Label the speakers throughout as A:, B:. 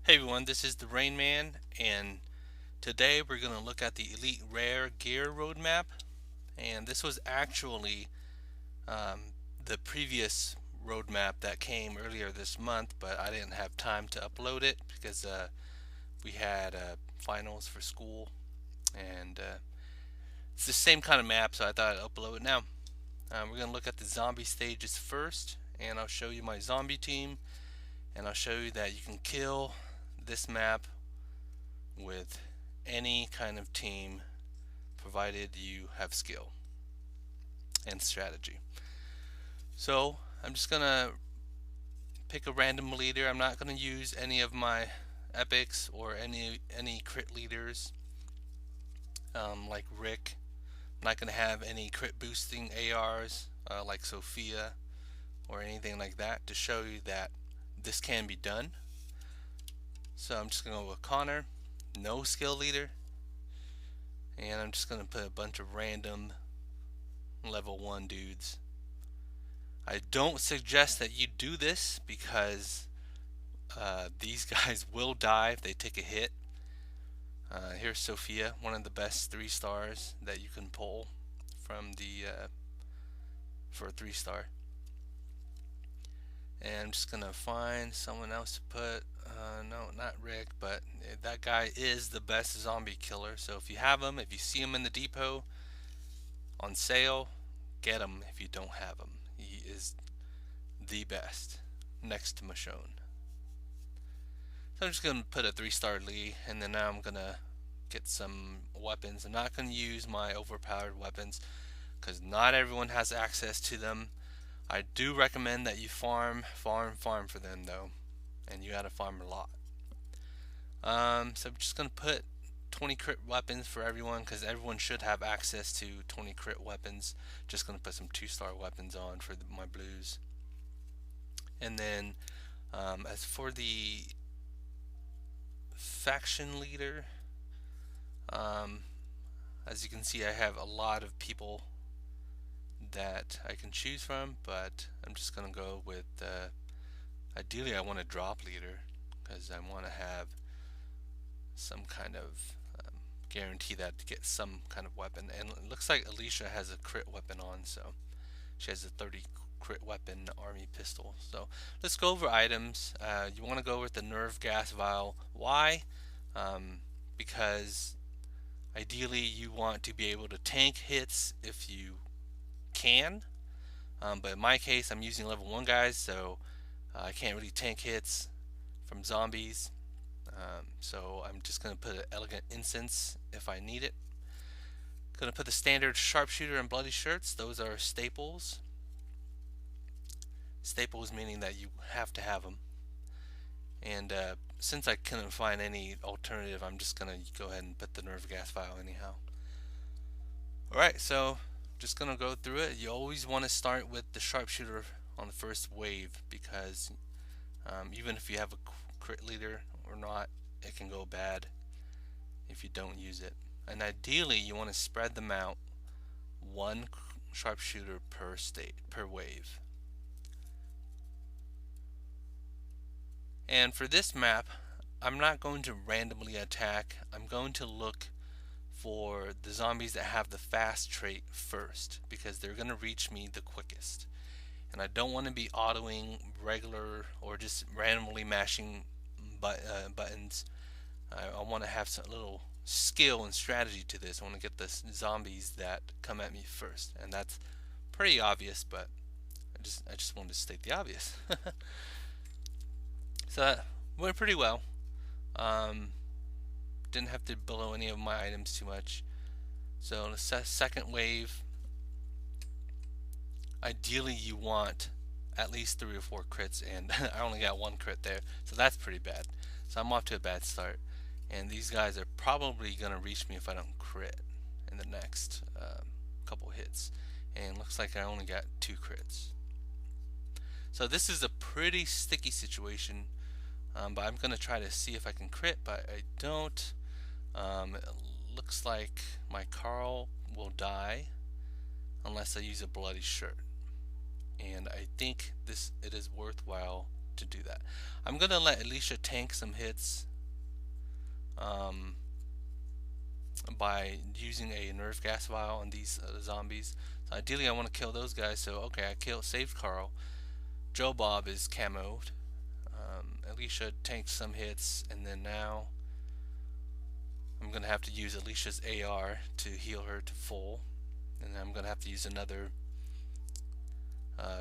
A: Hey everyone, this is the Rain Man, and today we're going to look at the Elite Rare Gear Roadmap. And this was actually um, the previous roadmap that came earlier this month, but I didn't have time to upload it because we had finals for school, and it's the same kind of map, so I thought I'd upload it now. We're going to look at the zombie stages first, and I'll show you my zombie team, and I'll show you that you can kill this map with any kind of team provided you have skill and strategy. So I'm just gonna pick a random leader. I'm not gonna use any of my epics or any crit leaders like Rick. I'm not gonna have any crit boosting ARs like Sophia or anything like that to show you that this can be done. So I'm just gonna go with Connor, no skill leader, and I'm just gonna put a bunch of random level 1 dudes. I don't suggest that you do this because these guys will die if they take a hit. Here's Sophia, one of the best 3 stars that you can pull from the for a 3 star. And I'm just gonna find someone else to put. No, not Rick, but that guy is the best zombie killer. So if you have him, if you see him in the depot on sale, get him. If you don't have him, he is the best next to Michonne. So I'm just going to put a 3-star Lee, and then now I'm going to get some weapons. I'm not going to use my overpowered weapons because not everyone has access to them. I do recommend that you farm for them though, and you got to farm a lot. So I'm just going to put 20 crit weapons for everyone because everyone should have access to 20 crit weapons. Just going to put some 2-star weapons on for my blues. And then as for the faction leader, as you can see, I have a lot of people that I can choose from, but I'm just gonna go with ideally I want a drop leader because I want to have some kind of guarantee that to get some kind of weapon. And it looks like Alicia has a crit weapon on, so she has a 30 crit weapon army pistol. So let's go over items. You want to go with the nerve gas vial. Why? Because ideally you want to be able to tank hits if you can. But in my case, I'm using level 1 guys, so I can't really tank hits from zombies. So I'm just going to put an elegant incense if I need it. Going to put the standard sharpshooter and bloody shirts. Those are staples. Staples meaning that you have to have them. And since I couldn't find any alternative, I'm just going to go ahead and put the nerve gas vial anyhow. Alright, so just going to go through it. You always want to start with the sharpshooter on the first wave because even if you have a crit leader or not, it can go bad if you don't use it. And ideally you want to spread them out, 1 sharpshooter per wave. And for this map, I'm not going to randomly attack. I'm going to look for the zombies that have the fast trait first because they're going to reach me the quickest. And I don't want to be autoing regular or just randomly mashing buttons. I want to have some little skill and strategy to this. I want to get the zombies that come at me first, and that's pretty obvious, but I just wanted to state the obvious. So that went pretty well. Didn't have to blow any of my items too much. So the second wave, ideally you want at least 3 or 4 crits, and I only got 1 crit there, so that's pretty bad. So I'm off to a bad start, and these guys are probably gonna reach me if I don't crit in the next couple hits. And looks like I only got 2 crits. So this is a pretty sticky situation, but I'm gonna try to see if I can crit, but I don't. It looks like my Carl will die unless I use a bloody shirt. And I think it is worthwhile to do that. I'm gonna let Alicia tank some hits um, by using a nerve gas vial on these zombies. So ideally, I want to kill those guys. So okay, saved Carl. Joe Bob is camoed. Alicia tanked some hits, and then now I'm gonna have to use Alicia's AR to heal her to full, and then I'm gonna have to use another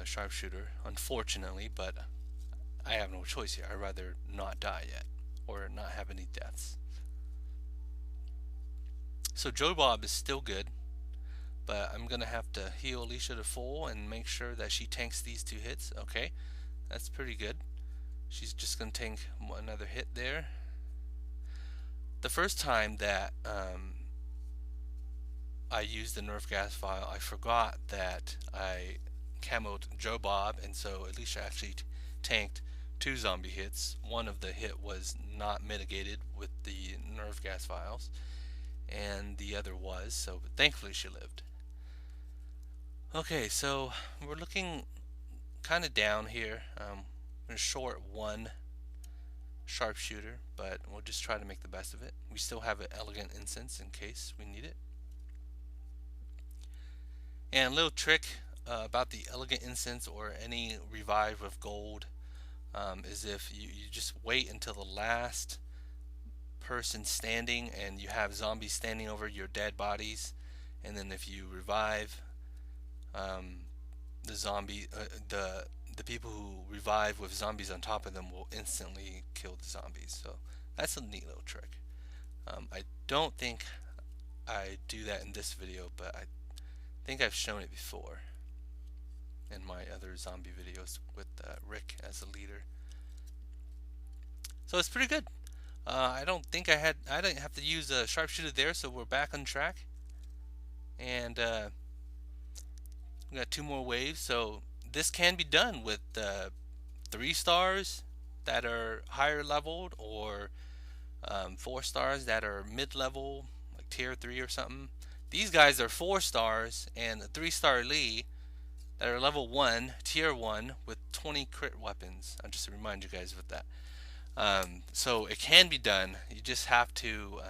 A: sharpshooter, unfortunately, but I have no choice here. I'd rather not die yet, or not have any deaths. So Joe Bob is still good, but I'm gonna have to heal Alicia to full and make sure that she tanks these 2 hits. Okay, that's pretty good. She's just gonna tank another hit there. The first time that I used the nerf gas file, I forgot that I camoed Joe Bob, and so Alicia actually tanked 2 zombie hits. One of the hit was not mitigated with the nerve gas vials, and the other was, so thankfully she lived. Okay, so we're looking kind of down here. We're short 1 sharpshooter, but we'll just try to make the best of it. We still have an elegant incense in case we need it. And a little trick about the elegant incense or any revive with gold is if you just wait until the last person standing and you have zombies standing over your dead bodies, and then if you revive the zombie, the people who revive with zombies on top of them will instantly kill the zombies. So that's a neat little trick. I don't think I do that in this video, but I think I've shown it before in my other zombie videos with Rick as the leader. So it's pretty good. I don't think I didn't have to use a sharpshooter there, so we're back on track. And we got 2 more waves, so this can be done with 3 stars that are higher leveled, or 4 stars that are mid-level, like tier 3 or something. These guys are 4 stars and a 3-star Lee that are level 1, tier 1 with 20 crit weapons. I'll just remind you guys with that. So it can be done. You just have to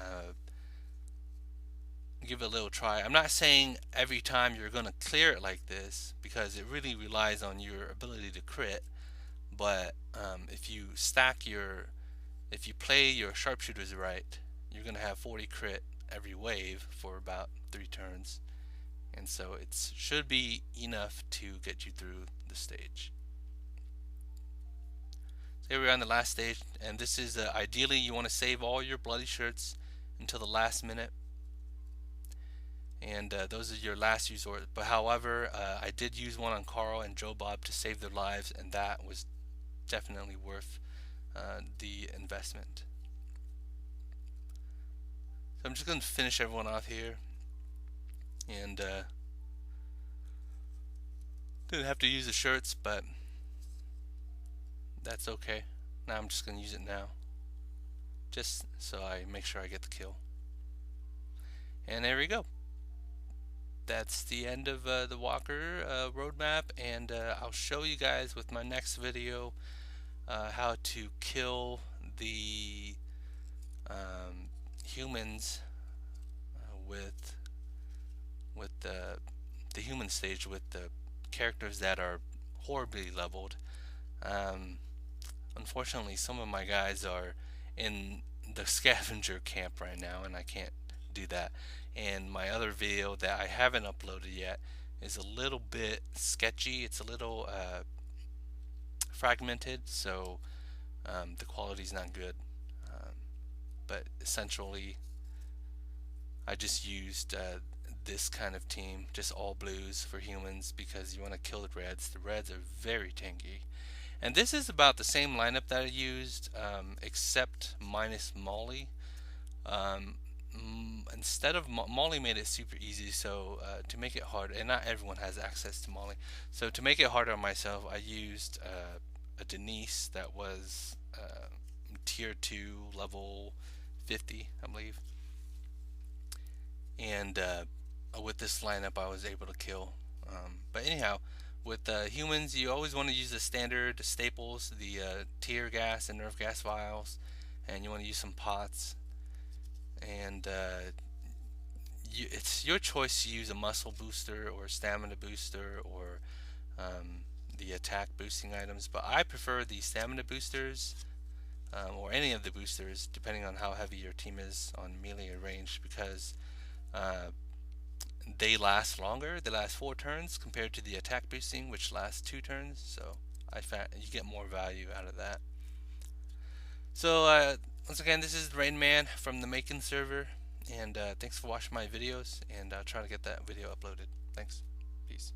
A: give it a little try. I'm not saying every time you're going to clear it like this, because it really relies on your ability to crit. But if you play your sharpshooters right, you're going to have 40 crit every wave for about 3 turns. And so it should be enough to get you through the stage. So here we are on the last stage, and this is ideally you want to save all your bloody shirts until the last minute, and those are your last resort. But however, I did use one on Carl and Joe Bob to save their lives, and that was definitely worth the investment. So I'm just going to finish everyone off here, and didn't have to use the shirts, but that's okay. Now I'm just going to use it now, just so I make sure I get the kill. And there we go. That's the end of the Walker roadmap, and I'll show you guys with my next video how to kill the humans with the human stage with the characters that are horribly leveled. Unfortunately, some of my guys are in the scavenger camp right now, and I can't do that. And my other video that I haven't uploaded yet is a little bit sketchy. It's a little fragmented, so the quality's not good. But essentially, I just used this kind of team, just all blues for humans, because you want to kill the reds. The reds are very tanky. And this is about the same lineup that I used, except minus Molly. Instead of Molly made it super easy, so to make it hard, and not everyone has access to Molly, so to make it harder on myself, I used a Denise that was tier 2 level 50, I believe, and with this lineup I was able to kill. But anyhow, with humans, you always want to use the standard staples, the tear gas and nerve gas vials, and you want to use some pots. And it's your choice to use a muscle booster or stamina booster or um, the attack boosting items, but I prefer the stamina boosters or any of the boosters, depending on how heavy your team is on melee or range, because uh, they last longer. They last 4 turns compared to the attack boosting, which lasts 2 turns. So I found you get more value out of that. So once again, this is Rain Man from the Macon server, and thanks for watching my videos. And I'll try to get that video uploaded. Thanks. Peace.